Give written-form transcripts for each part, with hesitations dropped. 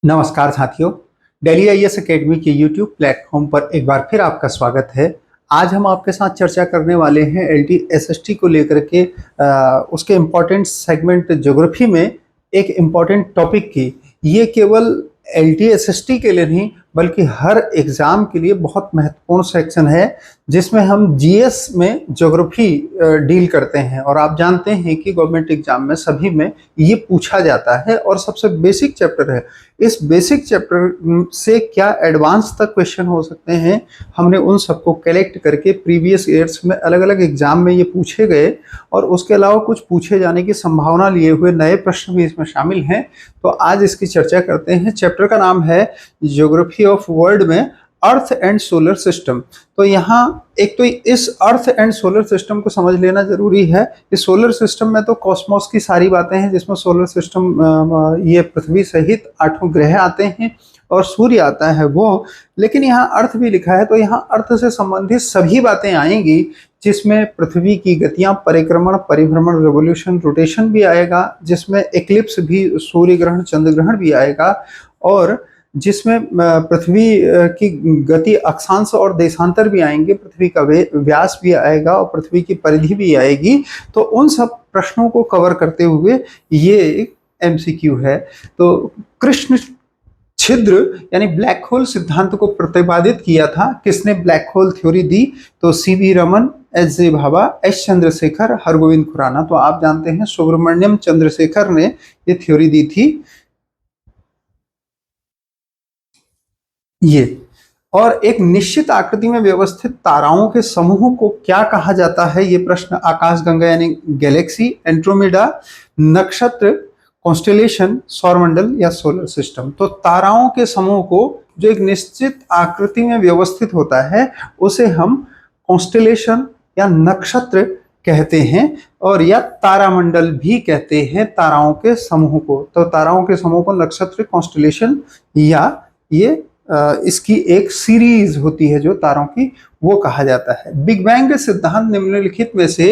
नमस्कार साथियों, Delhi IAS academy के यूट्यूब प्लेटफॉर्म पर एक बार फिर आपका स्वागत है। आज हम आपके साथ चर्चा करने वाले हैं एलटी एसएसटी को लेकर के उसके इम्पोर्टेंट सेगमेंट ज्योग्राफी में एक इम्पोर्टेंट टॉपिक की। ये केवल एलटी एसएसटी के लिए नहीं बल्कि हर एग्ज़ाम के लिए बहुत महत्वपूर्ण सेक्शन है, जिसमें हम जीएस में ज्योग्राफी डील करते हैं। और आप जानते हैं कि गवर्नमेंट एग्जाम में सभी में ये पूछा जाता है और सबसे बेसिक चैप्टर है। इस बेसिक चैप्टर से क्या एडवांस तक क्वेश्चन हो सकते हैं, हमने उन सबको कलेक्ट करके प्रीवियस ईयर्स में अलग अलग एग्जाम में ये पूछे गए और उसके अलावा कुछ पूछे जाने की संभावना लिए हुए नए प्रश्न भी इसमें शामिल हैं। तो आज इसकी चर्चा करते हैं। चैप्टर का नाम है ज्योग्राफी ऑफ वर्ल्ड में अर्थ एंड सोलर सिस्टम। तो यहाँ एक तो इस अर्थ एंड सोलर सिस्टम को समझ लेना जरूरी है। इस सोलर सिस्टम में तो कॉस्मोस की सारी बातें हैं, जिसमें सोलर सिस्टम ये पृथ्वी सहित 8 ग्रह आते हैं और सूर्य आता है वो, लेकिन यहाँ अर्थ भी लिखा है। तो यहाँ अर्थ से संबंधित सभी बातें आएंगी, जिसमें पृथ्वी की गतियां, परिक्रमण, परिभ्रमण, रेवोल्यूशन, रोटेशन भी आएगा, जिसमें एक्लिप्स भी, सूर्य ग्रहण, चंद्र ग्रहण भी आएगा, और जिसमें पृथ्वी की गति, अक्षांश और देशांतर भी आएंगे, पृथ्वी का व्यास भी आएगा और पृथ्वी की परिधि भी आएगी। तो उन सब प्रश्नों को कवर करते हुए ये एक एमसीक्यू है। तो कृष्ण छिद्र यानी ब्लैक होल सिद्धांत को प्रतिपादित किया था। किसने ब्लैक होल थ्योरी दी? तो C V Raman, S J Bhabha, S Chandrasekhar, Har Gobind Khorana. तो आप जानते हैं सुब्रमण्यम चंद्रशेखर ने ये थ्योरी दी थी। ये और एक निश्चित आकृति में व्यवस्थित ताराओं के समूह को क्या कहा जाता है? ये प्रश्न आकाशगंगा यानी गैलेक्सी, एंड्रोमेडा, नक्षत्र, कॉन्स्टेलेशन, सौरमंडल या सोलर सिस्टम। तो ताराओं के समूह को जो एक निश्चित आकृति में व्यवस्थित होता है उसे हम कॉन्स्टेलेशन या नक्षत्र कहते हैं, और या तारामंडल भी कहते हैं ताराओं के समूह को। तो ताराओं के समूह को नक्षत्र, कॉन्स्टेलेशन या ये इसकी एक सीरीज होती है जो तारों की, वो कहा जाता है। बिग बैंग सिद्धांत निम्नलिखित में से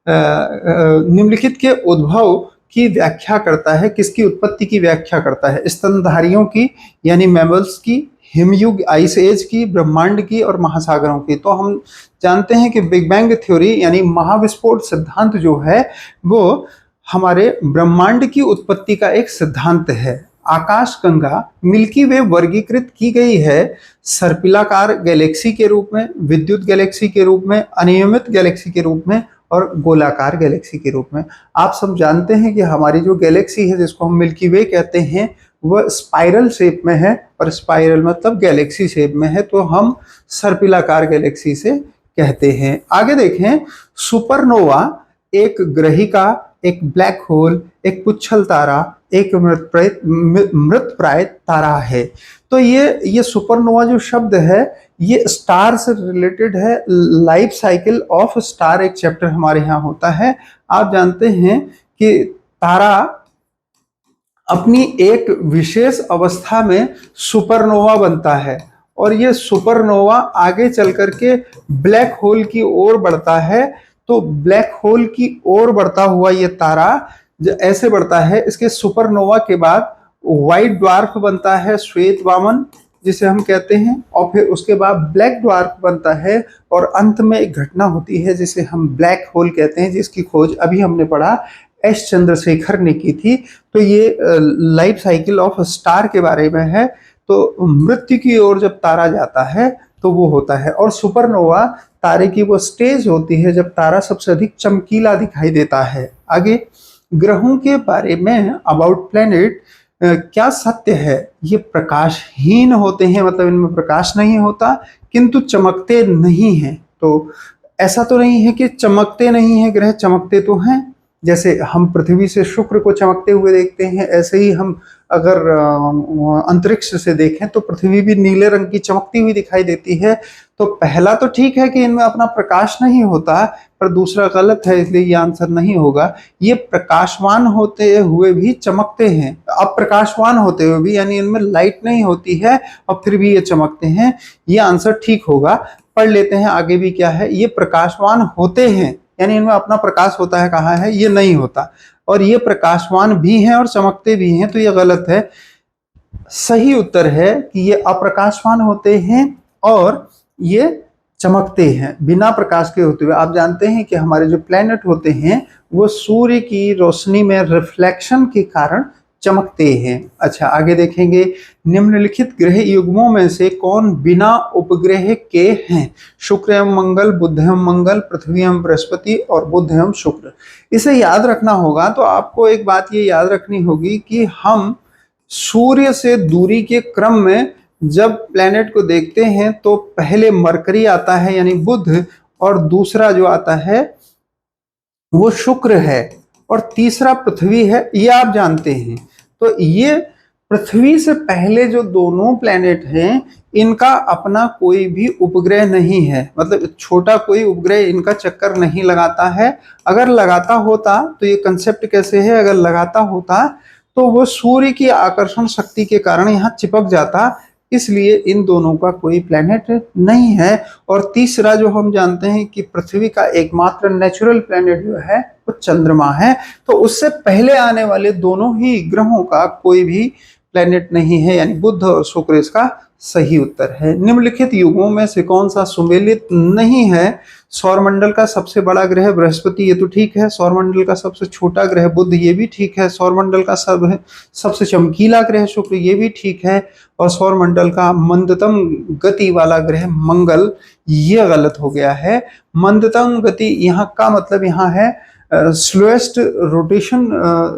निम्नलिखित के उद्भव की व्याख्या करता है। किसकी उत्पत्ति की व्याख्या करता है? स्तनधारियों की यानी मैमल्स की, हिमयुग आइस एज की, ब्रह्मांड की और महासागरों की। तो हम जानते हैं कि बिग बैंग थ्योरी यानी महाविस्फोट सिद्धांत जो है वो हमारे ब्रह्मांड की उत्पत्ति का एक सिद्धांत है। आकाशगंगा मिल्की वे वर्गीकृत की गई है सर्पिलाकार गैलेक्सी के रूप में, विद्युत गैलेक्सी के रूप में, अनियमित गैलेक्सी के रूप में और गोलाकार गैलेक्सी के रूप में। आप सब जानते हैं कि हमारी जो गैलेक्सी है, जिसको हम मिल्की वे कहते हैं, वह स्पाइरल शेप में है, और स्पाइरल मतलब गैलेक्सी शेप में है, तो हम सर्पिलाकार गैलेक्सी से कहते हैं। आगे देखें, सुपरनोवा एक ग्रहिका, एक ब्लैक होल, एक पुच्छल तारा, एक मृतप्राय तारा है। तो ये सुपरनोवा जो शब्द है ये स्टार से रिलेटेड है। लाइफ साइकिल ऑफ स्टार एक चैप्टर हमारे यहाँ होता है। आप जानते हैं कि तारा अपनी एक विशेष अवस्था में सुपरनोवा बनता है, और ये सुपरनोवा आगे चल करके ब्लैक होल की ओर बढ़ता है। तो ब्लैक होल की ओर बढ़ता हुआ ये तारा जो ऐसे बढ़ता है, इसके सुपरनोवा के बाद व्हाइट ड्वार्फ बनता है, श्वेत वामन जिसे हम कहते हैं, और फिर उसके बाद ब्लैक ड्वार्फ बनता है, और अंत में एक घटना होती है जिसे हम ब्लैक होल कहते हैं, जिसकी खोज अभी हमने पढ़ा एस चंद्रशेखर ने की थी। तो ये लाइफ साइकिल ऑफ स्टार के बारे में है। तो मृत्यु की ओर जब तारा जाता है तो वो होता है, और सुपरनोवा तारे की वो स्टेज होती है जब तारा सबसे अधिक चमकीला दिखाई देता है। आगे, ग्रहों के बारे में अबाउट प्लैनेट क्या सत्य है? ये प्रकाशहीन होते हैं, मतलब इनमें प्रकाश नहीं होता, किंतु चमकते नहीं हैं। तो ऐसा तो नहीं है कि चमकते नहीं हैं ग्रह, चमकते तो हैं। जैसे हम पृथ्वी से शुक्र को चमकते हुए देखते हैं, ऐसे ही हम अगर अंतरिक्ष से देखें तो पृथ्वी भी नीले रंग की चमकती हुई दिखाई देती है। तो पहला तो ठीक है कि इनमें अपना प्रकाश नहीं होता, पर दूसरा गलत है, इसलिए ये आंसर नहीं होगा। ये प्रकाशवान होते हुए भी चमकते हैं, अप्रकाशवान होते हुए भी, यानी इनमें लाइट नहीं होती है और फिर भी ये चमकते हैं। ये आंसर ठीक होगा। पढ़ लेते हैं आगे भी क्या है। ये प्रकाशवान होते हैं यानी इनमें अपना प्रकाश होता है, कहा है ये नहीं होता, और ये प्रकाशवान भी हैं और चमकते भी हैं, तो ये गलत है। सही उत्तर है कि ये अप्रकाशमान होते हैं और ये चमकते हैं बिना प्रकाश के होते हुए। आप जानते हैं कि हमारे जो प्लैनेट होते हैं वो सूर्य की रोशनी में रिफ्लेक्शन के कारण चमकते हैं। अच्छा, आगे देखेंगे, निम्नलिखित ग्रह युग्मों में से कौन बिना उपग्रह के हैं? शुक्र एवं मंगल, बुध एवं मंगल, पृथ्वी एवं बृहस्पति और बुध एवं शुक्र। इसे याद रखना होगा तो आपको एक बात ये याद रखनी होगी कि हम सूर्य से दूरी के क्रम में जब प्लैनेट को देखते हैं तो पहले मरकरी आता है यानी बुध, और दूसरा जो आता है वो शुक्र है, और तीसरा पृथ्वी है, ये आप जानते हैं। तो ये पृथ्वी से पहले जो दोनों प्लैनेट हैं इनका अपना कोई भी उपग्रह नहीं है, मतलब छोटा कोई उपग्रह इनका चक्कर नहीं लगाता है। अगर लगाता होता तो ये कंसेप्ट कैसे है, अगर लगाता होता तो वो सूर्य की आकर्षण शक्ति के कारण यहाँ चिपक जाता, इसलिए इन दोनों का कोई प्लैनेट नहीं है। और तीसरा जो हम जानते हैं कि पृथ्वी का एकमात्र नेचुरल प्लैनेट जो है वो चंद्रमा है, तो उससे पहले आने वाले दोनों ही ग्रहों का कोई भी प्लैनेट नहीं है, यानी बुध और शुक्र इसका सही उत्तर है। निम्नलिखित युगों में से कौन सा सुमेलित नहीं है? सौरमंडल का सबसे बड़ा ग्रह बृहस्पति, ये तो ठीक है। सौरमंडल का सबसे छोटा ग्रह बुध, ये भी ठीक है। सौरमंडल का सबसे चमकीला ग्रह शुक्र, ये भी ठीक है। और सौरमंडल का मंदतम गति वाला ग्रह मंगल, ये गलत हो गया है। मंदतम गति यहाँ का मतलब यहाँ है स्लोएस्ट रोटेशन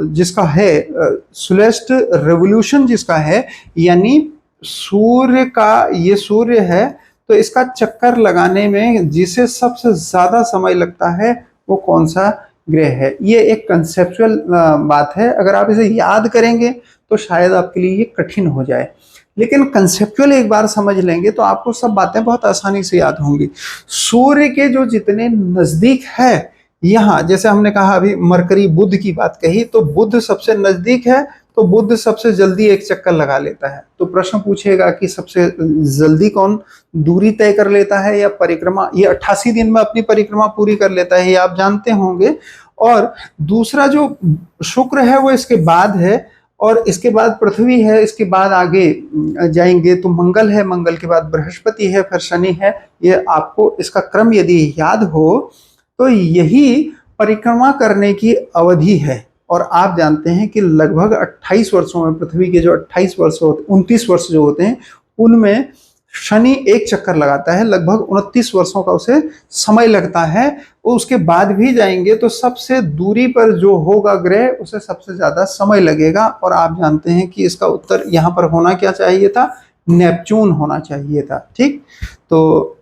जिसका है, स्लोएस्ट रेवोल्यूशन जिसका है, यानी सूर्य का, ये सूर्य है तो इसका चक्कर लगाने में जिसे सबसे ज्यादा समय लगता है वो कौन सा ग्रह है। ये एक कंसेप्चुअल बात है, अगर आप इसे याद करेंगे तो शायद आपके लिए ये कठिन हो जाए, लेकिन कंसेप्चुअल एक बार समझ लेंगे तो आपको सब बातें बहुत आसानी से याद होंगी। सूर्य के जो जितने नजदीक है, यहाँ जैसे हमने कहा अभी मरकरी बुध की बात कही, तो बुध सबसे नजदीक है तो बुध सबसे जल्दी एक चक्कर लगा लेता है। तो प्रश्न पूछेगा कि सबसे जल्दी कौन दूरी तय कर लेता है या परिक्रमा, ये 88 दिन में अपनी परिक्रमा पूरी कर लेता है, ये आप जानते होंगे। और दूसरा जो शुक्र है वो इसके बाद है, और इसके बाद पृथ्वी है, इसके बाद आगे जाएंगे तो मंगल है, मंगल के बाद बृहस्पति है, फिर शनि है। ये आपको इसका क्रम यदि याद हो तो यही परिक्रमा करने की अवधि है। और आप जानते हैं कि लगभग 28 वर्षों में, पृथ्वी के जो 28 वर्ष होते, 29 वर्ष जो होते हैं उनमें शनि एक चक्कर लगाता है, लगभग 29 वर्षों का उसे समय लगता है। उसके बाद भी जाएंगे तो सबसे दूरी पर जो होगा ग्रह उसे सबसे ज्यादा समय लगेगा। और आप जानते हैं कि इसका उत्तर यहाँ पर होना क्या चाहिए था, नेपच्यून होना चाहिए था। ठीक, तो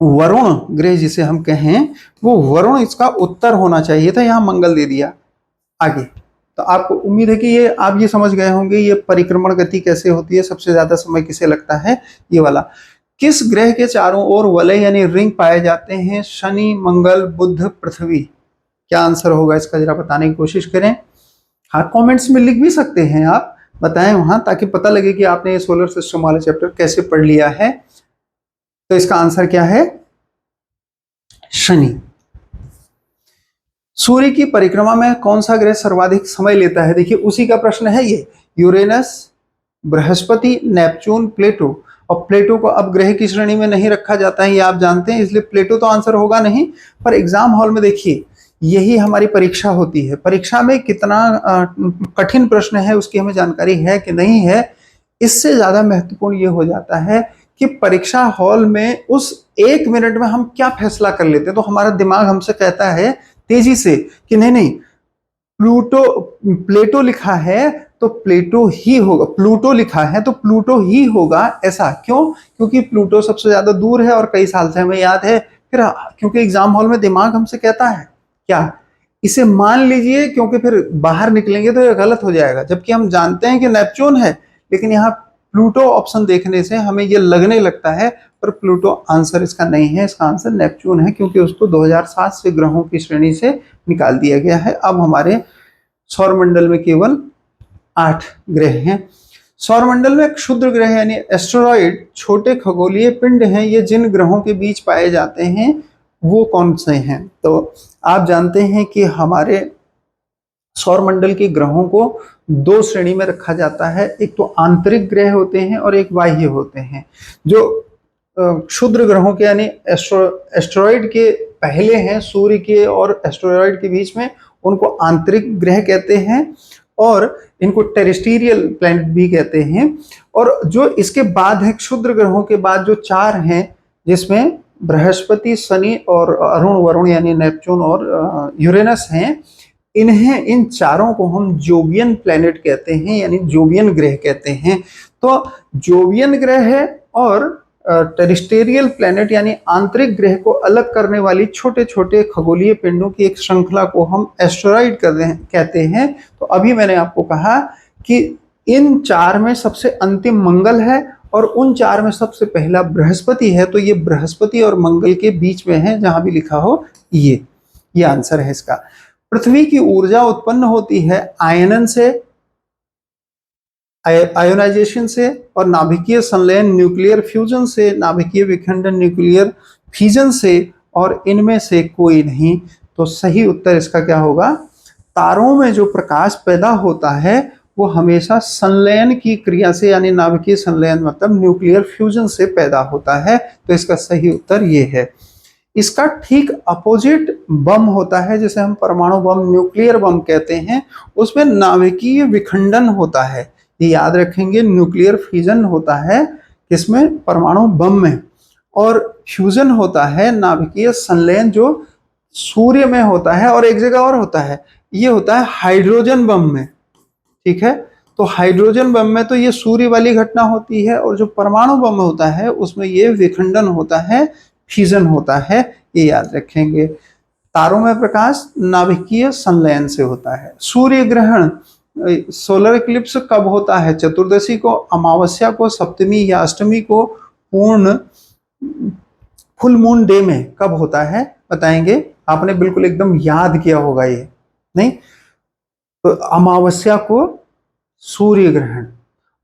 वरुण ग्रह जिसे हम कहें वो वरुण इसका उत्तर होना चाहिए था, यहाँ मंगल दे दिया। आगे तो आपको उम्मीद है कि ये आप ये समझ गए होंगे ये परिक्रमण गति कैसे होती है, सबसे ज्यादा समय किसे लगता है, ये वाला। किस ग्रह के चारों ओर वलय यानी रिंग पाए जाते हैं? शनि, मंगल, बुध, पृथ्वी। क्या आंसर होगा इसका, जरा बताने की कोशिश करें। हाँ, कमेंट्स में लिख भी सकते हैं, आप बताएं वहां, ताकि पता लगे कि आपने ये सोलर सिस्टम वाला चैप्टर कैसे पढ़ लिया है। तो इसका आंसर क्या है, शनि। सूर्य की परिक्रमा में कौन सा ग्रह सर्वाधिक समय लेता है? देखिए उसी का प्रश्न है ये। यूरेनस, बृहस्पति, नेपच्यून, प्लेटो। और प्लेटो को अब ग्रह की श्रेणी में नहीं रखा जाता है, ये आप जानते हैं, इसलिए प्लेटो तो आंसर होगा नहीं। पर एग्जाम हॉल में देखिए यही हमारी परीक्षा होती है, परीक्षा में कितना कठिन प्रश्न है उसकी हमें जानकारी है कि नहीं है। इससे ज्यादा महत्वपूर्ण ये हो जाता है कि परीक्षा हॉल में उस 1 मिनट में हम क्या फैसला कर लेते हैं। तो हमारा दिमाग हमसे कहता है तेजी से कि नहीं नहीं, प्लेटो लिखा है तो प्लेटो ही होगा, प्लूटो लिखा है तो प्लूटो ही होगा। ऐसा क्यों? क्योंकि प्लूटो सबसे ज्यादा दूर है और कई साल से हमें याद है। फिर क्योंकि एग्जाम हॉल में दिमाग हमसे कहता है क्या, इसे मान लीजिए, क्योंकि फिर बाहर निकलेंगे तो ये गलत हो जाएगा। जबकि हम जानते हैं कि नेपच्यून है, लेकिन यहाँ प्लूटो ऑप्शन देखने से हमें ये लगने लगता है, पर प्लूटो आंसर इसका नहीं है, इसका आंसर नेपच्यून है, क्योंकि उसको 2007 से ग्रहों की श्रेणी से निकाल दिया गया है। अब हमारे सौरमंडल में केवल 8 ग्रह हैं। सौरमंडल में क्षुद्र ग्रह यानी एस्टेरॉइड, छोटे खगोलीय पिंड हैं, ये जिन ग्रहों के बीच पाए जाते हैं वो कौन से हैं? तो आप जानते हैं कि हमारे सौरमंडल के ग्रहों को दो श्रेणी में रखा जाता है, एक तो आंतरिक ग्रह होते हैं और एक बाह्य होते हैं। जो क्षुद्र ग्रहों के यानी एस्ट्रॉइड के पहले हैं सूर्य के और एस्ट्रॉइड के बीच में, उनको आंतरिक ग्रह कहते हैं और इनको टेरेस्ट्रियल प्लैनेट भी कहते हैं। और जो इसके बाद है क्षुद्र ग्रहों के बाद जो चार हैं, जिसमें बृहस्पति, शनि और अरुण वरुण यानी नेपच्यून और यूरेनस हैं, इन चारों को हम जोवियन प्लैनेट कहते हैं यानी जोवियन ग्रह कहते हैं। तो जोवियन ग्रह है और टेरेस्ट्रियल प्लैनेट यानी आंतरिक ग्रह को अलग करने वाली छोटे छोटे खगोलीय पिंडों की एक श्रृंखला को हम एस्टेरॉइड कहते हैं। तो अभी मैंने आपको कहा कि इन चार में सबसे अंतिम मंगल है और उन चार में सबसे पहला बृहस्पति है। तो ये बृहस्पति और मंगल के बीच में है, जहां भी लिखा हो ये आंसर है इसका। पृथ्वी की ऊर्जा उत्पन्न होती है आयनन से, आयोनाइजेशन से और नाभिकीय संलयन न्यूक्लियर फ्यूजन से, नाभिकीय विखंडन न्यूक्लियर फिजन से, और इनमें से कोई नहीं। तो सही उत्तर इसका क्या होगा? तारों में जो प्रकाश पैदा होता है वो हमेशा संलयन की क्रिया से यानी नाभिकीय संलयन मतलब न्यूक्लियर फ्यूजन से पैदा होता है। तो इसका सही उत्तर ये है। इसका ठीक अपोजिट बम होता है जिसे हम परमाणु बम, न्यूक्लियर बम कहते हैं, उसमें नाभिकीय विखंडन होता है। ये याद रखेंगे, न्यूक्लियर फ्यूजन होता है किसमें? परमाणु बम में, और फ्यूजन होता है नाभिकीय संलयन जो सूर्य में होता है और एक जगह और होता है, ये होता है हाइड्रोजन बम में। ठीक है, तो हाइड्रोजन बम में तो ये सूर्य वाली घटना होती है और जो परमाणु बम होता है उसमें ये विखंडन होता है, फ्यूजन होता है, ये याद रखेंगे। तारों में प्रकाश नाभिकीय संलयन से होता है। सूर्य ग्रहण सोलर इक्लिप्स कब होता है? चतुर्दशी को, अमावस्या को, सप्तमी या अष्टमी को, पूर्ण फुल मून डे में कब होता है बताएंगे? आपने बिल्कुल एकदम याद किया होगा ये, नहीं? तो अमावस्या को सूर्य ग्रहण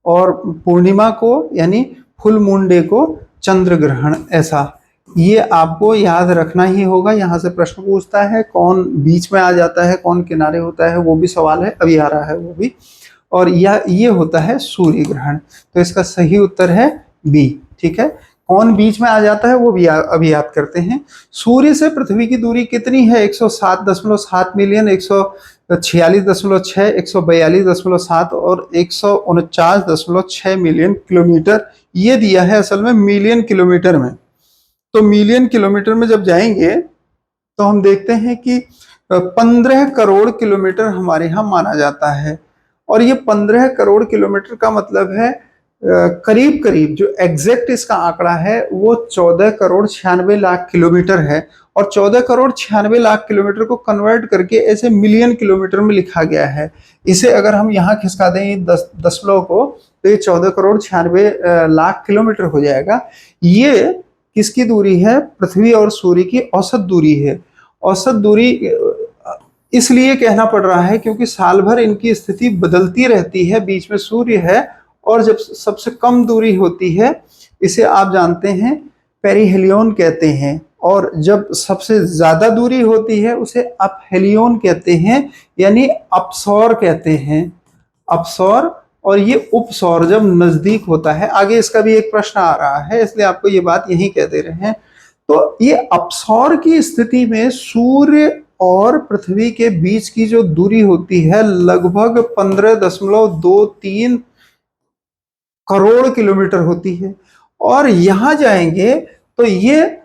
और पूर्णिमा को यानी फुल मून डे को चंद्र ग्रहण, ऐसा ये आपको याद रखना ही होगा। यहाँ से प्रश्न पूछता है कौन बीच में आ जाता है, कौन किनारे होता है, वो भी सवाल है, अभी आ रहा है वो भी। और ये होता है सूर्य ग्रहण। तो इसका सही उत्तर है बी। ठीक है, कौन बीच में आ जाता है वो भी अभी याद करते हैं। सूर्य से पृथ्वी की दूरी कितनी है? 107.7 मिलियन, 146.6, 142.7 और 149.6 मिलियन किलोमीटर। ये दिया है असल में मिलियन किलोमीटर में। तो मिलियन किलोमीटर में जब जाएंगे तो हम देखते हैं कि 15 करोड़ किलोमीटर हमारे यहाँ माना जाता है। और ये 15 करोड़ किलोमीटर का मतलब है करीब करीब जो एग्जैक्ट इसका आंकड़ा है वो 14 करोड़ 96 लाख किलोमीटर है। और 14 करोड़ 96 लाख किलोमीटर को कन्वर्ट करके ऐसे मिलियन किलोमीटर में लिखा गया है। इसे अगर हम यहाँ खिसका दें दशमलव को तो ये 14 करोड़ 96 लाख किलोमीटर हो जाएगा। ये किसकी दूरी है? पृथ्वी और सूर्य की औसत दूरी है। औसत दूरी इसलिए कहना पड़ रहा है क्योंकि साल भर इनकी स्थिति बदलती रहती है। बीच में सूर्य है और जब सबसे कम दूरी होती है इसे आप जानते हैं पेरिहेलियन कहते हैं, और जब सबसे ज्यादा दूरी होती है उसे अपहेलियन कहते हैं यानी अपसौर कहते हैं, अपसौर। और ये उपसौर जब नजदीक होता है। आगे इसका भी एक प्रश्न आ रहा है इसलिए आपको ये बात यही कह दे रहे हैं। तो ये अपसौर की स्थिति में सूर्य और पृथ्वी के बीच की जो दूरी होती है लगभग 15.23 करोड़ किलोमीटर होती है। और यहां जाएंगे तो ये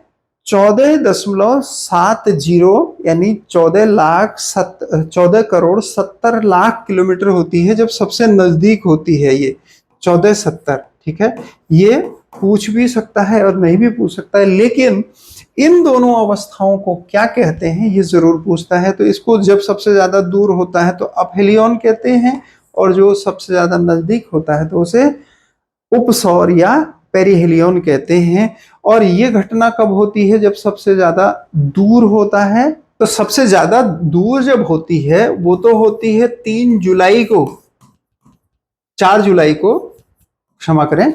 14.70 यानी 14 करोड़ 70 लाख किलोमीटर होती है जब सबसे नजदीक होती है ये 1470। ठीक है, ये पूछ भी सकता है और नहीं भी पूछ सकता है, लेकिन इन दोनों अवस्थाओं को क्या कहते हैं ये जरूर पूछता है। तो इसको जब सबसे ज्यादा दूर होता है तो अपहेलियन कहते हैं और जो सबसे ज्यादा नजदीक होता है तो उसे उपसौर या पेरिहेलियन कहते हैं। और ये घटना कब होती है? जब सबसे ज्यादा दूर होता है। तो सबसे ज्यादा दूर जब होती है वो तो होती है 3 जुलाई को, 4 जुलाई को क्षमा करें।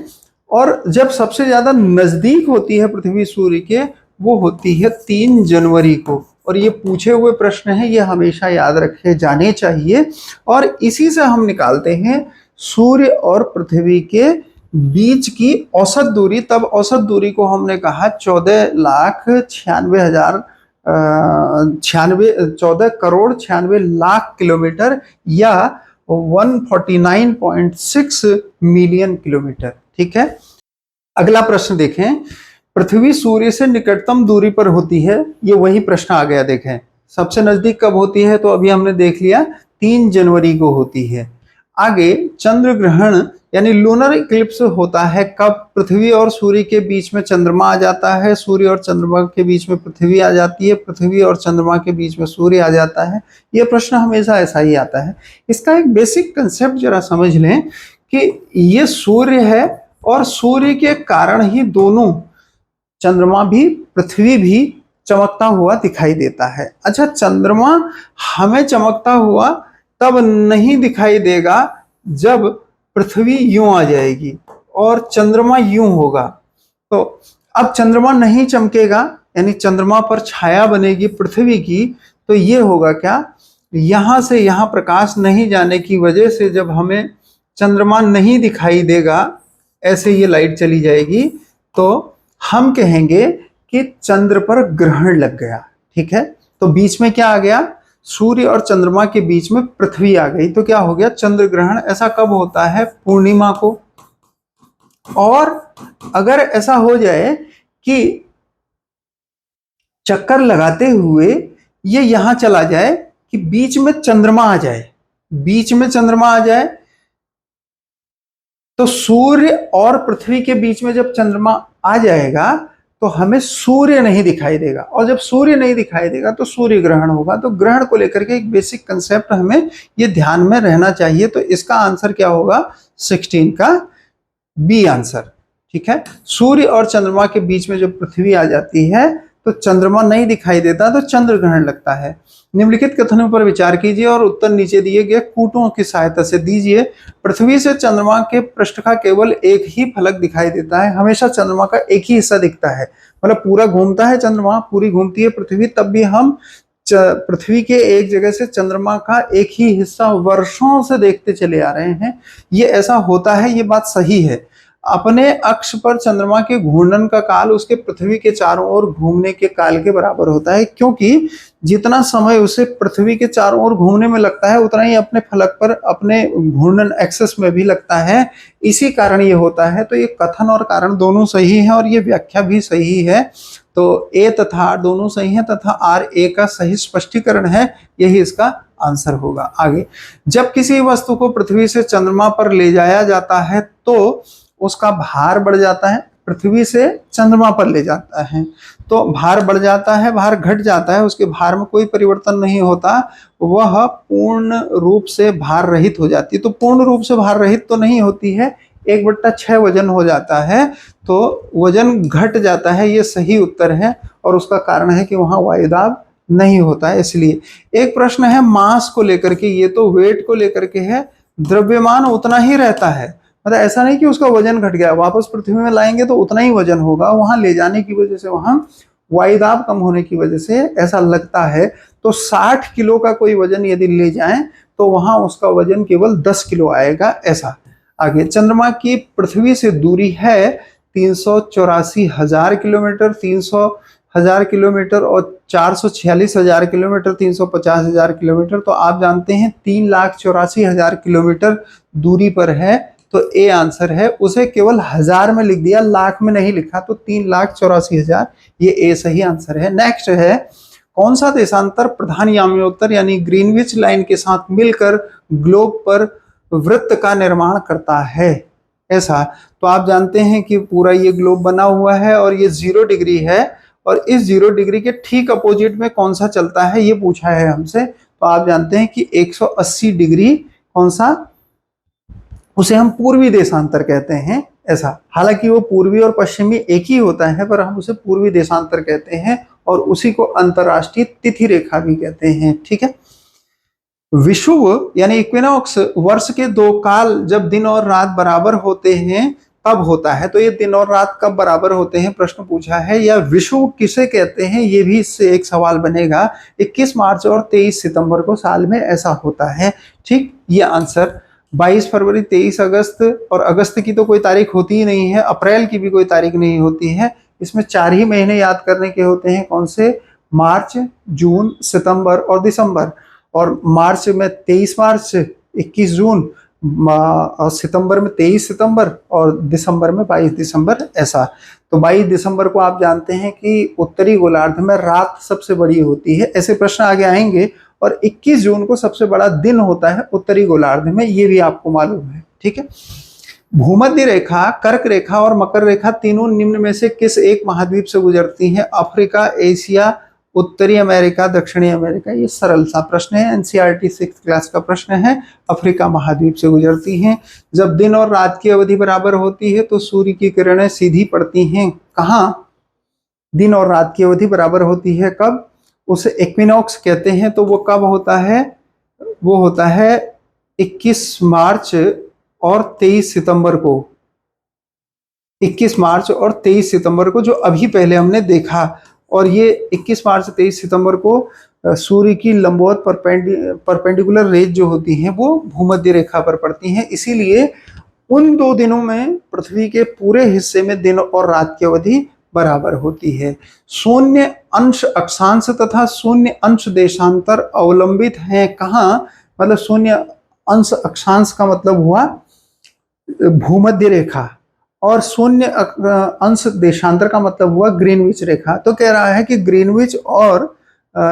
और जब सबसे ज्यादा नजदीक होती है पृथ्वी सूर्य के वो होती है 3 जनवरी को। और ये पूछे हुए प्रश्न हैं, ये हमेशा याद रखे जाने चाहिए। और इसी से हम निकालते हैं सूर्य और पृथ्वी के बीच की औसत दूरी। तब औसत दूरी को हमने कहा 14,96,96 किलोमीटर या 149.6 मिलियन किलोमीटर। ठीक है, अगला प्रश्न देखें। पृथ्वी सूर्य से निकटतम दूरी पर होती है, ये वही प्रश्न आ गया। देखें सबसे नजदीक कब होती है, तो अभी हमने देख लिया 3 जनवरी को होती है। आगे चंद्र ग्रहण यानी लूनर इक्लिप्स होता है कब? पृथ्वी और सूर्य के बीच में चंद्रमा आ जाता है, सूर्य और चंद्रमा के बीच में पृथ्वी आ जाती है, पृथ्वी और चंद्रमा के बीच में सूर्य आ जाता है। यह प्रश्न हमेशा ऐसा ही आता है। इसका एक बेसिक कंसेप्ट जरा समझ लें कि ये सूर्य है और सूर्य के कारण ही दोनों चंद्रमा भी पृथ्वी भी चमकता हुआ दिखाई देता है। अच्छा, चंद्रमा हमें चमकता हुआ तब नहीं दिखाई देगा जब पृथ्वी यूं आ जाएगी और चंद्रमा यूं होगा। तो अब चंद्रमा नहीं चमकेगा, यानी चंद्रमा पर छाया बनेगी पृथ्वी की। तो ये होगा क्या, यहां से यहां प्रकाश नहीं जाने की वजह से जब हमें चंद्रमा नहीं दिखाई देगा, ऐसे ये लाइट चली जाएगी, तो हम कहेंगे कि चंद्र पर ग्रहण लग गया। ठीक है, तो बीच में क्या आ गया, सूर्य और चंद्रमा के बीच में पृथ्वी आ गई, तो क्या हो गया, चंद्र ग्रहण। ऐसा कब होता है? पूर्णिमा को। और अगर ऐसा हो जाए कि चक्कर लगाते हुए ये यहां चला जाए कि बीच में चंद्रमा आ जाए, बीच में चंद्रमा आ जाए, तो सूर्य और पृथ्वी के बीच में जब चंद्रमा आ जाएगा तो हमें सूर्य नहीं दिखाई देगा, और जब सूर्य नहीं दिखाई देगा तो सूर्य ग्रहण होगा। तो ग्रहण को लेकर के एक बेसिक कंसेप्ट हमें ये ध्यान में रहना चाहिए। तो इसका आंसर क्या होगा, 16 का बी आंसर। ठीक है, सूर्य और चंद्रमा के बीच में जब पृथ्वी आ जाती है तो चंद्रमा नहीं दिखाई देता, तो चंद्र ग्रहण लगता है। निम्नलिखित कथनों पर विचार कीजिए और उत्तर नीचे दिए गए कूटों की सहायता से दीजिए। पृथ्वी से चंद्रमा के पृष्ठ का केवल एक ही फलक दिखाई देता है। हमेशा चंद्रमा का एक ही हिस्सा दिखता है, मतलब पूरा घूमता है चंद्रमा, पूरी घूमती है पृथ्वी, तब भी हम पृथ्वी के एक जगह से चंद्रमा का एक ही हिस्सा वर्षों से देखते चले आ रहे हैं। ये ऐसा होता है, ये बात सही है। अपने अक्ष पर चंद्रमा के घूर्णन का काल उसके पृथ्वी के चारों ओर घूमने के काल के बराबर होता है, क्योंकि जितना समय उसे पृथ्वी के चारों ओर घूमने में लगता है उतना ही अपने फलक पर, अपने घूर्णन एक्सेस में भी लगता है। इसी कारण ये होता है। तो ये कथन और कारण दोनों सही है और ये व्याख्या भी सही है। तो ए तथा आर दोनों सही है तथा आर ए का सही स्पष्टीकरण है, यही इसका आंसर होगा। आगे, जब किसी वस्तु को पृथ्वी से चंद्रमा पर ले जाया जाता है तो उसका भार बढ़ जाता है। पृथ्वी से चंद्रमा पर ले जाता है तो भार बढ़ जाता है, भार घट जाता है, उसके भार में कोई परिवर्तन नहीं होता, वह पूर्ण रूप से भार रहित हो जाती है। तो पूर्ण रूप से भार रहित तो नहीं होती है, 1/6 वजन हो जाता है, तो वजन घट जाता है, ये सही उत्तर है। और उसका कारण है कि वहां वायुदाब नहीं होता है, इसलिए। एक प्रश्न है मास को लेकर के, ये तो वेट को लेकर के है, द्रव्यमान उतना ही रहता है, मतलब ऐसा नहीं कि उसका वजन घट गया, वापस पृथ्वी में लाएंगे तो उतना ही वजन होगा, वहां ले जाने की वजह से, वहां वायुदाब कम होने की वजह से ऐसा लगता है। तो 60 किलो का कोई वजन यदि ले जाएं तो वहां उसका वजन केवल 10 किलो आएगा, ऐसा। आगे, चंद्रमा की पृथ्वी से दूरी है 384,000 किलोमीटर, 300,000 किलोमीटर और 446,000 किलोमीटर, 350,000 किलोमीटर। तो आप जानते हैं 3,84,000 किलोमीटर दूरी पर है, तो ए आंसर है। उसे केवल हजार में लिख दिया, लाख में नहीं लिखा, तो 3,84,000, ये ए सही आंसर है। नेक्स्ट है, कौन सा देशांतर प्रधान याम्योत्तर यानी ग्रीनविच लाइन के साथ मिलकर ग्लोब पर वृत्त का निर्माण करता है? ऐसा, तो आप जानते हैं कि पूरा ये ग्लोब बना हुआ है और ये 0 डिग्री है, और इस 0 डिग्री के ठीक अपोजिट में कौन सा चलता है ये पूछा है हमसे। तो आप जानते हैं कि 180 डिग्री कौन सा, उसे हम पूर्वी देशांतर कहते हैं, ऐसा। हालांकि वो पूर्वी और पश्चिमी एक ही होता है, पर हम उसे पूर्वी देशांतर कहते हैं और उसी को अंतरराष्ट्रीय तिथि रेखा भी कहते हैं। ठीक है, विषुव यानी इक्विनॉक्स वर्ष के 2 काल जब दिन और रात बराबर होते हैं तब होता है। तो ये दिन और रात कब बराबर होते हैं प्रश्न पूछा है, या विषुव किसे कहते हैं, ये भी इससे एक सवाल बनेगा। 21 मार्च और 23 सितंबर को साल में ऐसा होता है। ठीक, ये आंसर 22 फरवरी, 23 अगस्त, और अगस्त की तो कोई तारीख होती ही नहीं है, अप्रैल की भी कोई तारीख नहीं होती है। इसमें 4 ही महीने याद करने के होते हैं। कौन से? मार्च, जून, सितंबर और दिसंबर। और मार्च में 23 मार्च, 21 जून, और सितंबर में 23 सितंबर, और दिसंबर में 22 दिसंबर, ऐसा। तो 22 दिसंबर को आप जानते हैं कि उत्तरी गोलार्ध में रात सबसे बड़ी होती है। ऐसे प्रश्न आगे आएंगे। और 21 जून को सबसे बड़ा दिन होता है उत्तरी गोलार्ध में, ये भी आपको मालूम है। ठीक है। भूमध्य रेखा, कर्क रेखा और मकर रेखा तीनों निम्न में से किस एक महाद्वीप से गुजरती हैं? अफ्रीका, एशिया, उत्तरी अमेरिका, दक्षिणी अमेरिका। ये सरल सा प्रश्न है, एनसीईआरटी 6th क्लास का प्रश्न है। अफ्रीका महाद्वीप से गुजरती हैं। जब दिन और रात की अवधि बराबर होती है तो सूर्य की किरणें सीधी पड़ती हैं। कहाँ? दिन और रात की अवधि बराबर होती है कब? उसे इक्विनॉक्स कहते हैं। तो वो कब होता है? वो होता है 21 मार्च और 23 सितंबर को। 21 मार्च और 23 सितंबर को, जो अभी पहले हमने देखा। और ये 21 मार्च 23 सितंबर को सूर्य की लंबवत परपेंडिकुलर रेज जो होती हैं वो भूमध्य रेखा पर पड़ती हैं। इसीलिए उन 2 दिनों में पृथ्वी के पूरे हिस्से में दिन और रात की अवधि बराबर होती है। शून्य अंश अक्षांश तथा शून्य अंश देशांतर अवलंबित हैं कहाँ? मतलब शून्य अंश अक्षांश का मतलब हुआ भूमध्य रेखा, और शून्य अंश देशांतर का मतलब हुआ ग्रीनविच रेखा। तो कह रहा है कि ग्रीनविच और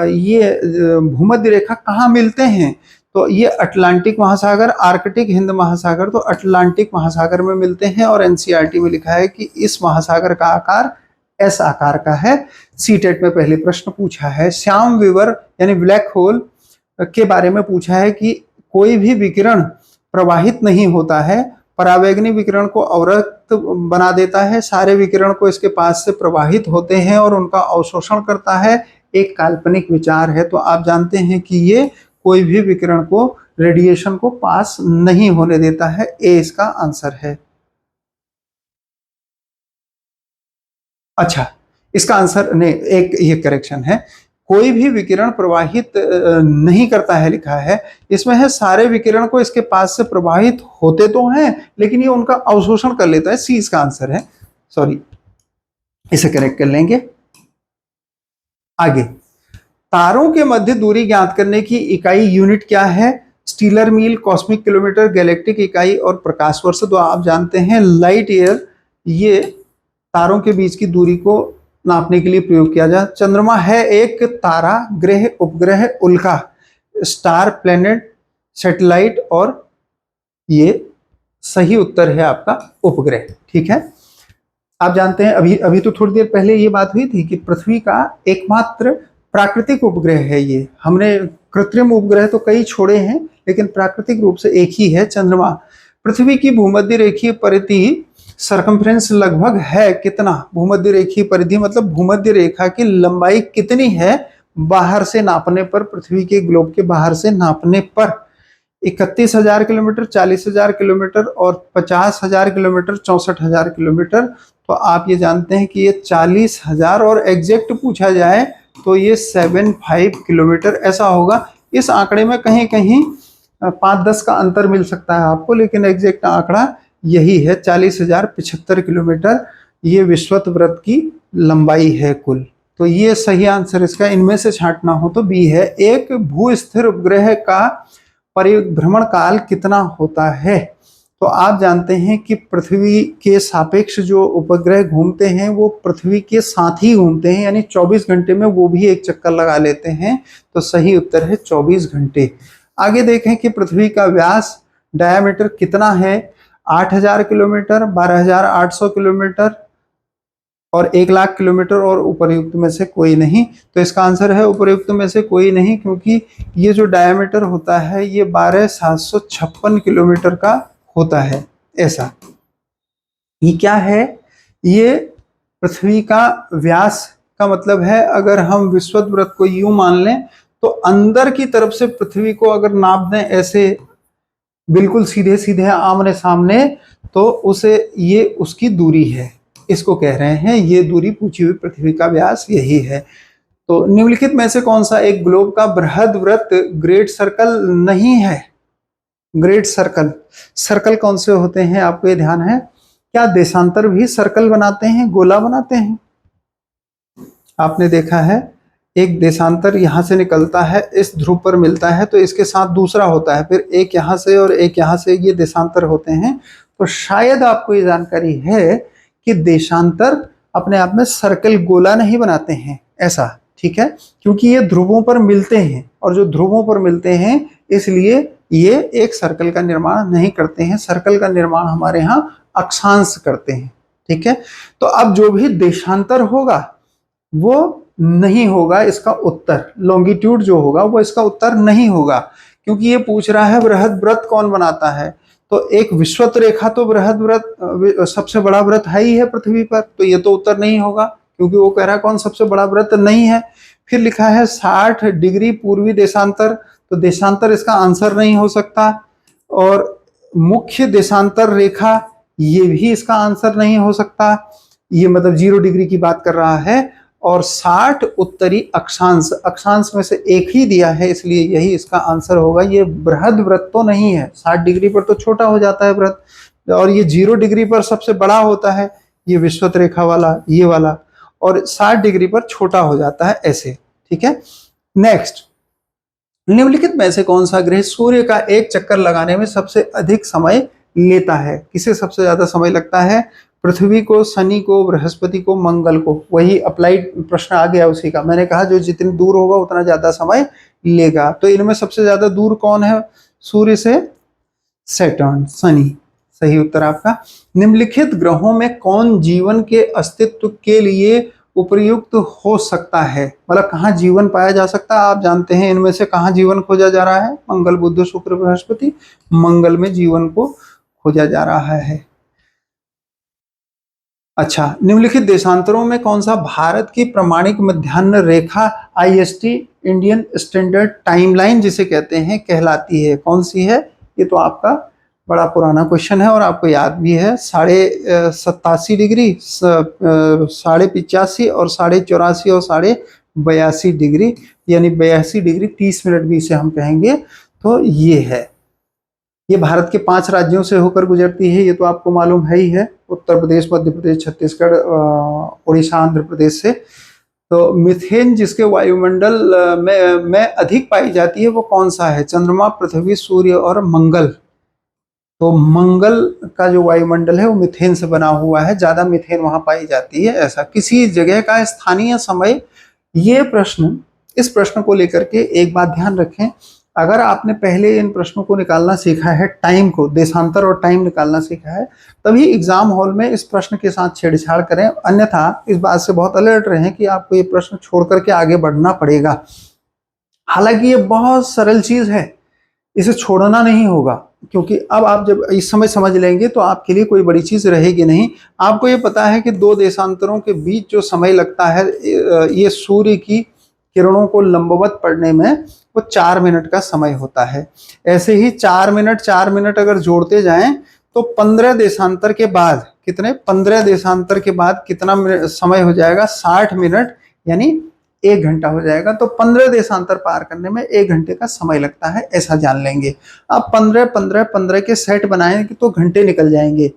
ये भूमध्य रेखा कहाँ मिलते हैं? तो ये अटलांटिक महासागर, आर्कटिक, हिंद महासागर, तो अटलांटिक महासागर में मिलते हैं। और एनसीईआरटी में लिखा है कि इस महासागर का आकार एस आकार का है। सीटेट में पहले प्रश्न पूछा है। श्याम विवर यानी ब्लैक होल के बारे में पूछा है कि कोई भी विकिरण प्रवाहित नहीं होता है, परावैंगनी विकिरण को अवरक्त बना देता है, सारे विकिरण को इसके पास से प्रवाहित होते हैं और उनका अवशोषण करता है। एक काल्पनिक विचार है। तो आप जानते हैं कि ये कोई भी विकिरण को, रेडिएशन को पास नहीं होने देता है। ए इसका आंसर है। अच्छा, इसका आंसर नहीं, एक ये करेक्शन है। कोई भी विकिरण प्रवाहित नहीं करता है लिखा है। इसमें है सारे विकिरण को इसके पास से प्रवाहित होते तो हैं, लेकिन ये उनका अवशोषण कर लेता है। सी इसका आंसर है। सॉरी, इसे करेक्ट कर लेंगे। आगे, तारों के मध्य दूरी ज्ञात करने की इकाई यूनिट क्या है? स्टीलर मील, कॉस्मिक किलोमीटर, गैलेक्टिक इकाई और प्रकाश वर्ष। तो आप जानते हैं लाइट ईयर, ये तारों के बीच की दूरी को नापने के लिए प्रयोग किया जाए। चंद्रमा है एक तारा, ग्रह, उपग्रह, उल्का, स्टार, प्लेनेट, सैटेलाइट, और ये सही उत्तर है आपका उपग्रह। ठीक है। आप जानते हैं अभी अभी तो थोड़ी देर पहले ये बात हुई थी कि पृथ्वी का एकमात्र प्राकृतिक उपग्रह है ये। हमने कृत्रिम उपग्रह तो कई छोड़े हैं, लेकिन प्राकृतिक रूप से एक ही है, चंद्रमा। पृथ्वी की भूमध्य रेखीय परिधि सरकमफ्रेंस लगभग है कितना? भूमध्य रेखीय परिधि मतलब भूमध्य रेखा की लंबाई कितनी है बाहर से नापने पर, पृथ्वी के ग्लोब के बाहर से नापने पर? 31,000 किलोमीटर, 40,000 किलोमीटर और 50,000 किलोमीटर, 64,000 किलोमीटर। तो आप ये जानते हैं कि ये 40,000, और एग्जैक्ट पूछा जाए तो ये 75 किलोमीटर ऐसा होगा। इस आंकड़े में कहीं कहीं 5-10 का अंतर मिल सकता है आपको, लेकिन एग्जैक्ट आंकड़ा यही है, 40,075 किलोमीटर। ये विश्वत वृत्त की लंबाई है कुल। तो ये सही आंसर इसका, इनमें से छांटना हो तो बी है। एक भूस्थिर उपग्रह का परिभ्रमण काल कितना होता है? तो आप जानते हैं कि पृथ्वी के सापेक्ष जो उपग्रह घूमते हैं वो पृथ्वी के साथ ही घूमते हैं, यानी 24 घंटे में वो भी एक चक्कर लगा लेते हैं। तो सही उत्तर है 24 घंटे। आगे देखें कि पृथ्वी का व्यास, डायमीटर कितना है? 8,000 किलोमीटर, 12,800 किलोमीटर और 1,00,000 किलोमीटर, और उपरयुक्त में से कोई नहीं। तो इसका आंसर है उपरयुक्त में से कोई नहीं, क्योंकि ये जो डायमीटर होता है ये 12,756 किलोमीटर का होता है। ऐसा ये क्या है? ये पृथ्वी का व्यास का मतलब है, अगर हम विश्वत वृत्त को यूं मान लें तो अंदर की तरफ से पृथ्वी को अगर नाप दें ऐसे बिल्कुल सीधे सीधे आमने सामने, तो उसे ये उसकी दूरी है, इसको कह रहे हैं ये दूरी पूछी हुई पृथ्वी का व्यास यही है। तो निम्नलिखित में से कौन सा एक ग्लोब का बृहद वृत्त ग्रेट सर्कल नहीं है? ग्रेट सर्कल, सर्कल कौन से होते हैं आपको ये ध्यान है? क्या देशांतर भी सर्कल बनाते हैं, गोला बनाते हैं? आपने देखा है एक देशांतर यहां से निकलता है, इस ध्रुव पर मिलता है, तो इसके साथ दूसरा होता है, फिर एक यहां से और एक यहां से, ये देशांतर होते हैं। तो शायद आपको ये जानकारी है कि देशांतर अपने आप में सर्कल गोला नहीं बनाते हैं, ऐसा, ठीक है, क्योंकि ये ध्रुवों पर मिलते हैं, और जो ध्रुवों पर मिलते हैं इसलिए ये एक सर्कल का निर्माण नहीं करते हैं। सर्कल का निर्माण हमारे यहाँ अक्षांश करते हैं, ठीक है। तो अब जो भी देशांतर होगा वो नहीं होगा इसका उत्तर, लॉन्गिट्यूड जो होगा वो इसका उत्तर नहीं होगा, क्योंकि ये पूछ रहा है बृहद वृत्त कौन बनाता है। तो एक विषुवत रेखा तो बृहद वृत्त सबसे बड़ा वृत्त है ही है पृथ्वी पर, तो ये तो उत्तर नहीं होगा, क्योंकि वो कह रहा है कौन सबसे बड़ा वृत्त नहीं है। फिर लिखा है 60 डिग्री पूर्वी देशांतर, तो देशांतर इसका आंसर नहीं हो सकता। और मुख्य देशांतर रेखा, ये भी इसका आंसर नहीं हो सकता, ये मतलब 0 डिग्री की बात कर रहा है। और 60 उत्तरी अक्षांश, अक्षांश में से एक ही दिया है, इसलिए यही इसका आंसर होगा। ये बृहद वृत्त तो नहीं है, 60 डिग्री पर तो छोटा हो जाता है वृत्त, और ये 0 डिग्री पर सबसे बड़ा होता है, ये विषुवत रेखा वाला, ये वाला, और 60 डिग्री पर छोटा हो जाता है, ऐसे, ठीक है। नेक्स्ट, निम्नलिखित में से कौन सा ग्रह सूर्य का एक चक्कर लगाने में सबसे अधिक समय लेता है? किसे सबसे ज्यादा समय लगता है? पृथ्वी को, शनि को, बृहस्पति को, मंगल को। वही अप्लाइड प्रश्न आ गया उसी का, मैंने कहा जो जितनी दूर होगा उतना ज्यादा समय लेगा। तो इनमें सबसे ज्यादा दूर कौन है सूर्य से? सैटर्न, शनि, सही उत्तर आपका। निम्नलिखित ग्रहों में कौन जीवन के अस्तित्व के लिए उपयुक्त हो सकता है? मतलब कहाँ जीवन पाया जा सकता है? आप जानते हैं इनमें से कहाँ जीवन खोजा जा रहा है? मंगल, बुध, शुक्र, बृहस्पति। मंगल में जीवन को खोजा जा रहा है। अच्छा, निम्नलिखित देशांतरों में कौन सा भारत की प्रमाणिक मध्याह्न रेखा IST, इंडियन स्टैंडर्ड टाइमलाइन जिसे कहते हैं, कहलाती है? कौन सी है? ये तो आपका बड़ा पुराना क्वेश्चन है और आपको याद भी है। 87.5 डिग्री, 85.5 और 84.5 और 82 डिग्री, यानी 82 डिग्री 30 मिनट भी इसे हम कहेंगे। तो ये है, ये भारत के 5 राज्यों से होकर गुजरती है, ये तो आपको मालूम है ही है, उत्तर प्रदेश, मध्य प्रदेश, छत्तीसगढ़, उड़ीसा, आंध्र प्रदेश से। तो मीथेन जिसके वायुमंडल में अधिक पाई जाती है वो कौन सा है? चंद्रमा, पृथ्वी, सूर्य और मंगल। तो मंगल का जो वायुमंडल है वो मीथेन से बना हुआ है, ज्यादा मीथेन वहां पाई जाती है। ऐसा किसी जगह का स्थानीय समय, ये प्रश्न, इस प्रश्न को लेकर के एक बात ध्यान रखें, अगर आपने पहले इन प्रश्नों को निकालना सीखा है, टाइम को, देशांतर और टाइम निकालना सीखा है, तभी एग्जाम हॉल में इस प्रश्न के साथ छेड़छाड़ करें, अन्यथा इस बात से बहुत अलर्ट रहें कि आपको ये प्रश्न छोड़ करके आगे बढ़ना पड़ेगा। हालांकि ये बहुत सरल चीज है, इसे छोड़ना नहीं होगा, क्योंकि अब आप जब इस समय समझ लेंगे तो आपके लिए कोई बड़ी चीज रहेगी नहीं। आपको ये पता है कि 2 देशांतरों के बीच जो समय लगता है, ये सूर्य की किरणों को लंबवत पड़ने में वो 4 मिनट का समय होता है। ऐसे ही 4 मिनट 4 मिनट अगर जोड़ते जाएं तो 15 देशांतर के बाद, कितने, 15 देशांतर के बाद कितना समय हो जाएगा? 60 मिनट, यानी 1 घंटा हो जाएगा। तो 15 देशांतर पार करने में 1 घंटे का समय लगता है, ऐसा जान लेंगे। अब 15 15 15 के सेट बनाएंगे तो घंटे निकल जाएंगे।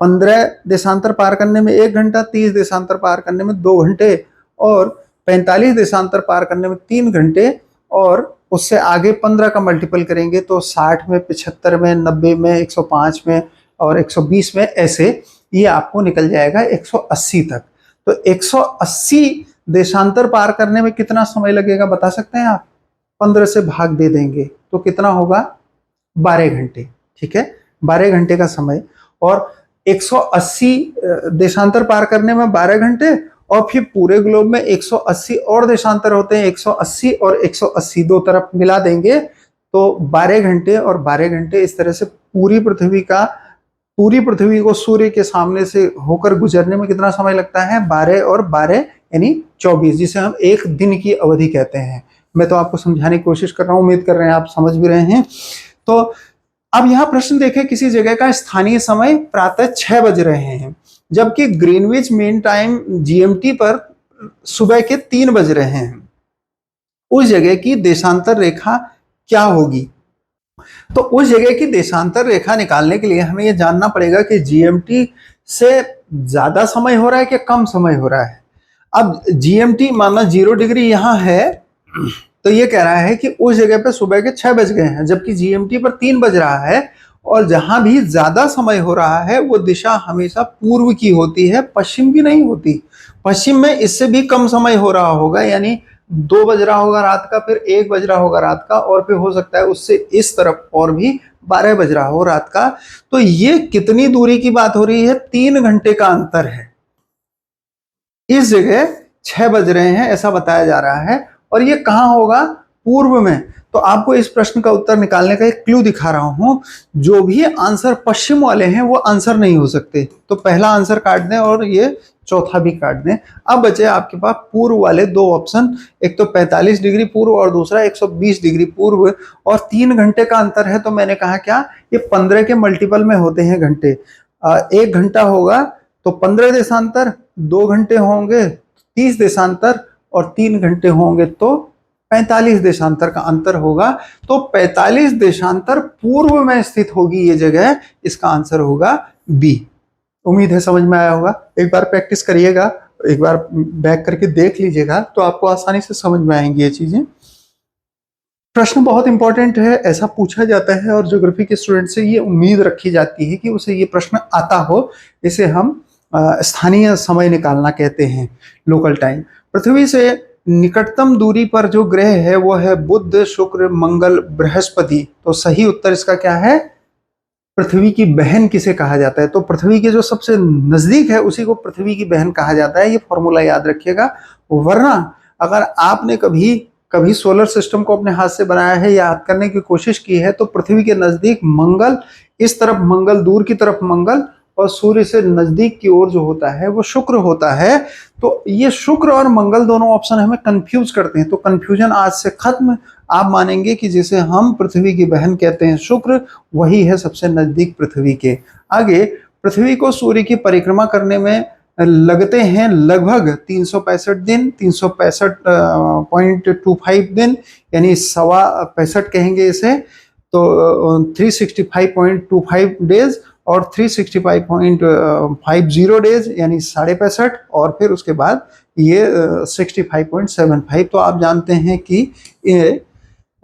15 देशांतर पार करने में 1 घंटा, 30 देशांतर पार करने में 2 घंटे, और 45 देशांतर पार करने में 3 घंटे, और उससे आगे 15 का मल्टीपल करेंगे तो 60 में, 75 में, 90 में, 105 में और 120 में, ऐसे ये आपको निकल जाएगा 180 तक। तो 180 देशांतर पार करने में कितना समय लगेगा बता सकते हैं आप? 15 से भाग दे देंगे तो कितना होगा? 12 घंटे, ठीक है, 12 घंटे का समय। और 180 देशांतर पार करने में 12 घंटे, और फिर पूरे ग्लोब में 180 और देशांतर होते हैं, 180 और 180 दो तरफ मिला देंगे तो 12 घंटे और 12 घंटे, इस तरह से पूरी पृथ्वी को सूर्य के सामने से होकर गुजरने में कितना समय लगता है? 12 और 12 यानी 24, जिसे हम एक दिन की अवधि कहते हैं। मैं तो आपको समझाने की कोशिश कर रहा हूँ, उम्मीद कर रहे हैं आप समझ भी रहे हैं। तो अब यहाँ प्रश्न देखें, किसी जगह का स्थानीय समय प्रातः 6 बज रहे हैं, जबकि ग्रीनविच मीन टाइम जीएमटी पर सुबह के 3 बज रहे हैं। उस जगह की देशांतर रेखा क्या होगी? तो उस जगह की देशांतर रेखा निकालने के लिए हमें यह जानना पड़ेगा कि जीएमटी से ज्यादा समय हो रहा है कि कम समय हो रहा है। अब जीएमटी माना 0 डिग्री यहां है, तो ये कह रहा है कि उस जगह पे सुबह के 6 बज गए हैं, जबकि जीएमटी पर 3 बज रहा है। और जहां भी ज्यादा समय हो रहा है वो दिशा हमेशा पूर्व की होती है, पश्चिम की नहीं होती। पश्चिम में इससे भी कम समय हो रहा होगा, यानी 2 बज रहा होगा रात का, फिर 1 बज रहा होगा रात का, और फिर हो सकता है उससे इस तरफ और भी 12 बज रहा हो रात का। तो ये कितनी दूरी की बात हो रही है? 3 घंटे का अंतर है। इस जगह 6 बज रहे हैं ऐसा बताया जा रहा है, और ये कहां होगा? पूर्व में। तो आपको इस प्रश्न का उत्तर निकालने का एक क्लू दिखा रहा हूं। जो भी आंसर पश्चिम वाले हैं वो आंसर नहीं हो सकते, तो पहला आंसर काट दें और ये चौथा भी काट दें। अब बचे आपके पास पूर्व वाले 2 ऑप्शन, एक तो 45 डिग्री पूर्व और दूसरा 120 डिग्री पूर्व, और 3 घंटे का अंतर है। तो मैंने कहा क्या, ये 15 के मल्टीपल में होते हैं घंटे। 1 घंटा होगा तो 15 देशांतर, 2 घंटे होंगे 30 देशांतर, और 3 घंटे होंगे तो 45 देशांतर का अंतर होगा। तो 45 देशांतर पूर्व में स्थित होगी ये जगह। इसका आंसर होगा बी। उम्मीद है समझ में आया होगा। एक बार प्रैक्टिस करिएगा, एक बार बैक करके देख लीजिएगा तो आपको आसानी से समझ में आएंगी ये चीजें। प्रश्न बहुत इंपॉर्टेंट है, ऐसा पूछा जाता है और ज्योग्राफी के स्टूडेंट से ये उम्मीद रखी जाती है कि उसे ये प्रश्न आता हो। इसे हम स्थानीय समय निकालना कहते हैं, लोकल टाइम। पृथ्वी से निकटतम दूरी पर जो ग्रह है वो है बुध, शुक्र, मंगल, बृहस्पति। तो सही उत्तर इसका क्या है? पृथ्वी की बहन किसे कहा जाता है? तो पृथ्वी के जो सबसे नजदीक है उसी को पृथ्वी की बहन कहा जाता है। ये फॉर्मूला याद रखिएगा। वरना अगर आपने कभी सोलर सिस्टम को अपने हाथ से बनाया है या याद करने की कोशिश की है, तो पृथ्वी के नजदीक मंगल, इस तरफ मंगल, दूर की तरफ मंगल, और सूर्य से नजदीक की ओर जो होता है वो शुक्र होता है। तो ये शुक्र और मंगल दोनों ऑप्शन हमें कंफ्यूज करते हैं। तो कंफ्यूजन आज से खत्म। आप मानेंगे कि जिसे हम पृथ्वी की बहन कहते हैं शुक्र, वही है सबसे नजदीक पृथ्वी के। आगे, पृथ्वी को सूर्य की परिक्रमा करने में लगते हैं लगभग 365 दिन, 365.25 दिन, यानी 65 कहेंगे इसे। तो 365.25 डेज और 365.50 डेज यानी 65.5, और फिर उसके बाद ये 65.75। तो आप जानते हैं कि ये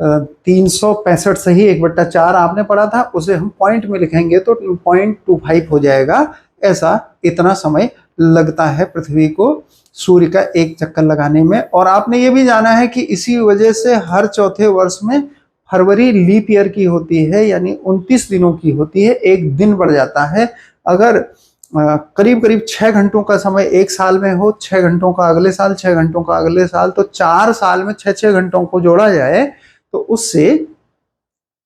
365 सही 1/4 आपने पढ़ा था, उसे हम पॉइंट में लिखेंगे तो 0.25 हो जाएगा। ऐसा इतना समय लगता है पृथ्वी को सूर्य का एक चक्कर लगाने में। और आपने ये भी जाना है कि इसी वजह से हर चौथे वर्ष में फरवरी लीप ईयर की होती है, यानी 29 दिनों की होती है, एक दिन बढ़ जाता है। अगर करीब करीब 6 घंटों का समय एक साल में हो, 6 घंटों का अगले साल, 6 घंटों का अगले साल, तो 4 साल में 6-6 घंटों को जोड़ा जाए तो उससे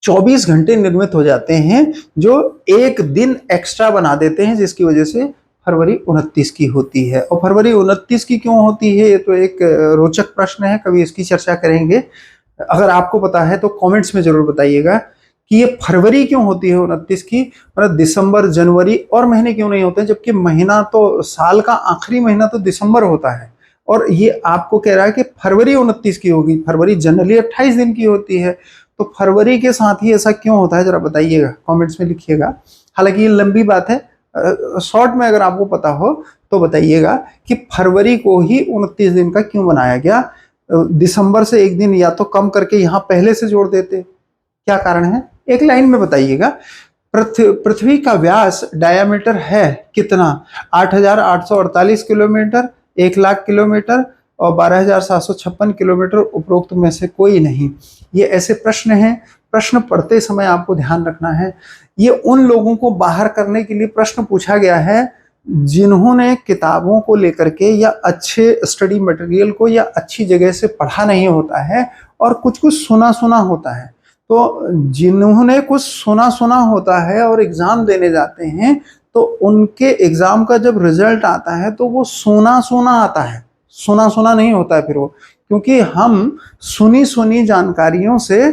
24 घंटे निर्मित हो जाते हैं, जो एक दिन एक्स्ट्रा बना देते हैं, जिसकी वजह से फरवरी 29 की होती है। और फरवरी 29 की क्यों होती है, ये तो एक रोचक प्रश्न है, कभी इसकी चर्चा करेंगे। अगर आपको पता है तो कमेंट्स में जरूर बताइएगा कि ये फरवरी क्यों होती है 29 की। मतलब दिसंबर, जनवरी और महीने क्यों नहीं होते, जबकि महीना तो साल का आखिरी महीना तो दिसंबर होता है, और ये आपको कह रहा है कि फरवरी 29 की होगी। फरवरी जनरली 28 दिन की होती है, तो फरवरी के साथ ही ऐसा क्यों होता है, जरा बताइएगा, कमेंट्स में लिखिएगा। हालांकि ये लंबी बात है, शॉर्ट में अगर आपको पता हो तो बताइएगा कि फरवरी को ही 29 दिन का क्यों बनाया गया। दिसंबर से एक दिन या तो कम करके यहाँ पहले से जोड़ देते, क्या कारण है, एक लाइन में बताइएगा। पृथ्वी का व्यास डायमीटर है कितना? 8,848 किलोमीटर, 1,00,000 किलोमीटर और 12,756 किलोमीटर। उपरोक्त में से कोई नहीं। ये ऐसे प्रश्न हैं, प्रश्न पढ़ते समय आपको ध्यान रखना है। ये उन लोगों को बाहर करने के लिए प्रश्न पूछा गया है जिन्होंने किताबों को लेकर के या अच्छे स्टडी मटेरियल को या अच्छी जगह से पढ़ा नहीं होता है और कुछ कुछ सुना सुना होता है। तो जिन्होंने कुछ सुना सुना होता है और एग्जाम देने जाते हैं तो उनके एग्जाम का जब रिजल्ट आता है तो वो सुना सुना आता है, सुना सुना नहीं होता है फिर वो, क्योंकि हम सुनी सुनी जानकारियों से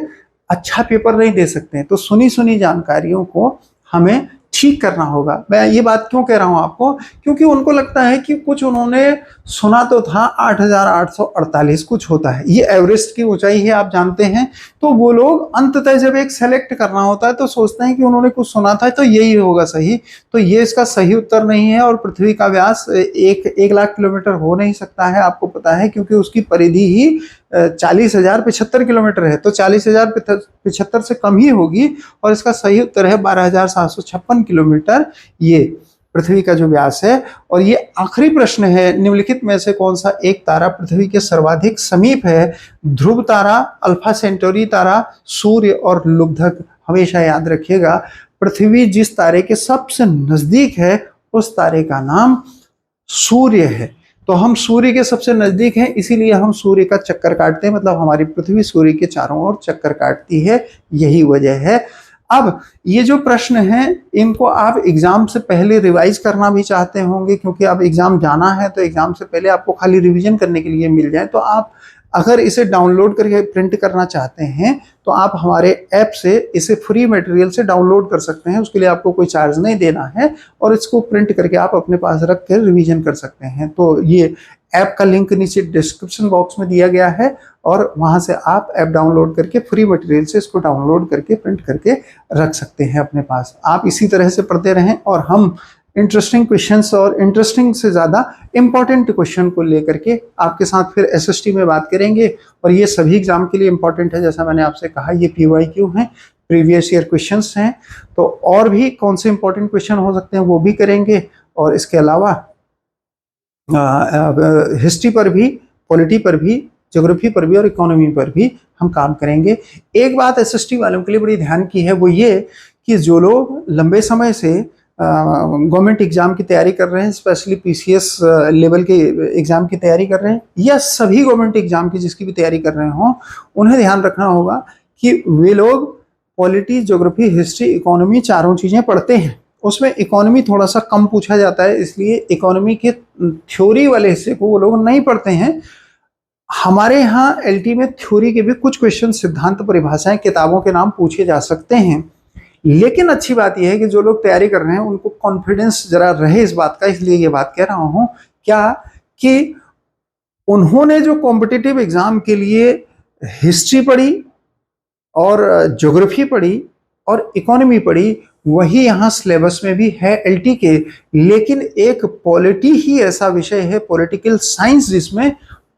अच्छा पेपर नहीं दे सकते हैं। तो सुनी सुनी जानकारियों को हमें ठीक करना होगा। मैं ये बात क्यों कह रहा हूं आपको, क्योंकि उनको लगता है कि कुछ उन्होंने सुना तो था 8,848 कुछ होता है, ये एवरेस्ट की ऊंचाई है आप जानते हैं। तो वो लोग अंततः जब एक सेलेक्ट करना होता है तो सोचते हैं कि उन्होंने कुछ सुना था तो यही होगा सही। तो ये इसका सही उत्तर नहीं है। और पृथ्वी का व्यास 1 लाख किलोमीटर हो नहीं सकता है, आपको पता है, क्योंकि उसकी परिधि ही 40,075 किलोमीटर है। तो 40,075 से कम ही होगी। और इसका सही उत्तर है 12,756 किलोमीटर, ये पृथ्वी का जो व्यास है। और ये आखिरी प्रश्न है, निम्नलिखित में से कौन सा एक तारा पृथ्वी के सर्वाधिक समीप है? ध्रुव तारा, अल्फा सेंटोरी तारा, सूर्य और लुब्धक। हमेशा याद रखिएगा, पृथ्वी जिस तारे के सबसे नजदीक है उस तारे का नाम सूर्य है। तो हम सूर्य के सबसे नजदीक हैं, इसीलिए हम सूर्य का चक्कर काटते हैं, मतलब हमारी पृथ्वी सूर्य के चारों ओर चक्कर काटती है, यही वजह है। अब ये जो प्रश्न हैं इनको आप एग्जाम से पहले रिवाइज करना भी चाहते होंगे, क्योंकि अब एग्जाम जाना है तो एग्जाम से पहले आपको खाली रिवीजन करने के लिए मिल जाए। तो आप अगर इसे डाउनलोड करके प्रिंट करना चाहते हैं तो आप हमारे ऐप से इसे फ्री मटेरियल से डाउनलोड कर सकते हैं, उसके लिए आपको कोई चार्ज नहीं देना है। और इसको प्रिंट करके आप अपने पास रख कर रिवीजन कर सकते हैं। तो ये ऐप का लिंक नीचे डिस्क्रिप्शन बॉक्स में दिया गया है, और वहां से आप ऐप डाउनलोड करके फ्री मटेरियल से इसको डाउनलोड करके प्रिंट करके रख सकते हैं अपने पास। आप इसी तरह से पढ़ते रहें और हम इंटरेस्टिंग क्वेश्चंस और इंटरेस्टिंग से ज़्यादा इंपॉर्टेंट क्वेश्चन को लेकर के आपके साथ फिर एसएसटी में बात करेंगे। और ये सभी एग्जाम के लिए इंपॉर्टेंट है, जैसा मैंने आपसे कहा, ये PYQ हैं, प्रीवियस ईयर क्वेश्चंस हैं। तो और भी कौन से इंपॉर्टेंट क्वेश्चन हो सकते हैं वो भी करेंगे। और इसके अलावा हिस्ट्री पर भी, पॉलिटी पर भी, ज्योग्राफी पर भी और इकोनॉमी पर भी हम काम करेंगे। एक बात एसएसटी वालों के लिए बड़ी ध्यान की है, वो ये कि जो लोग लंबे समय से गवर्नमेंट एग्जाम की तैयारी कर रहे हैं, स्पेशली PCS लेवल के एग्जाम की तैयारी कर रहे हैं, या सभी गवर्नमेंट एग्जाम की जिसकी भी तैयारी कर रहे हों, उन्हें ध्यान रखना होगा कि वे लोग पॉलिटी, ज्योग्राफी, हिस्ट्री, इकोनॉमी चारों चीज़ें पढ़ते हैं। उसमें इकोनॉमी थोड़ा सा कम पूछा जाता है, इसलिए इकोनॉमी के थ्योरी वाले हिस्से को वो लोग नहीं पढ़ते हैं। हमारे यहाँ LT में थ्योरी के भी कुछ क्वेश्चन, सिद्धांत, परिभाषाएं, किताबों के नाम पूछे जा सकते हैं। लेकिन अच्छी बात यह है कि जो लोग तैयारी कर रहे हैं उनको कॉन्फिडेंस जरा रहे इस बात का, इसलिए ये बात कह रहा हूं क्या कि उन्होंने जो कॉम्पिटिटिव एग्जाम के लिए हिस्ट्री पढ़ी और ज्योग्राफी पढ़ी और इकोनॉमी पढ़ी, वही यहाँ सिलेबस में भी है LT के। लेकिन एक पॉलिटी ही ऐसा विषय है, पॉलिटिकल साइंस, जिसमें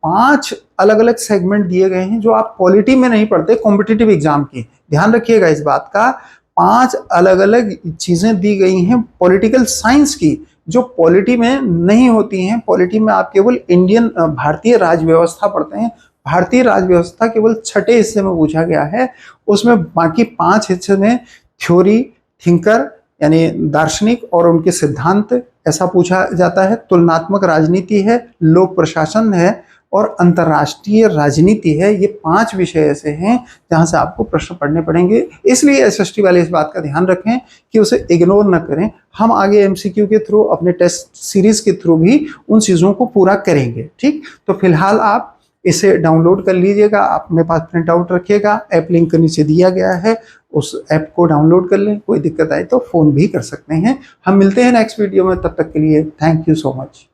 5 अलग अलग सेगमेंट दिए गए हैं जो आप पॉलिटी में नहीं पढ़ते कॉम्पिटिटिव एग्जाम की। ध्यान रखिएगा इस बात का, 5 अलग अलग चीजें दी गई हैं पॉलिटिकल साइंस की, जो पॉलिटी में नहीं होती हैं। पॉलिटी में आप केवल इंडियन, भारतीय राज व्यवस्था पढ़ते हैं। भारतीय राज व्यवस्था केवल 6ठे हिस्से में पूछा गया है, उसमें बाकी 5 हिस्से में थ्योरी, थिंकर यानी दार्शनिक और उनके सिद्धांत ऐसा पूछा जाता है। तुलनात्मक राजनीति है, लोक प्रशासन है और अंतर्राष्ट्रीय राजनीति है। ये 5 विषय ऐसे हैं जहां से आपको प्रश्न पढ़ने पड़ेंगे। इसलिए एसएसटी वाले इस बात का ध्यान रखें कि उसे इग्नोर न करें। हम आगे MCQ के थ्रू, अपने टेस्ट सीरीज के थ्रू भी उन चीज़ों को पूरा करेंगे। ठीक, तो फिलहाल आप इसे डाउनलोड कर लीजिएगा, अपने पास प्रिंट आउट रखिएगा। ऐप लिंक नीचे दिया गया है, उस ऐप को डाउनलोड कर लें। कोई दिक्कत आए तो फ़ोन भी कर सकते हैं। हम मिलते हैं नेक्स्ट वीडियो में, तब तक के लिए थैंक यू सो मच।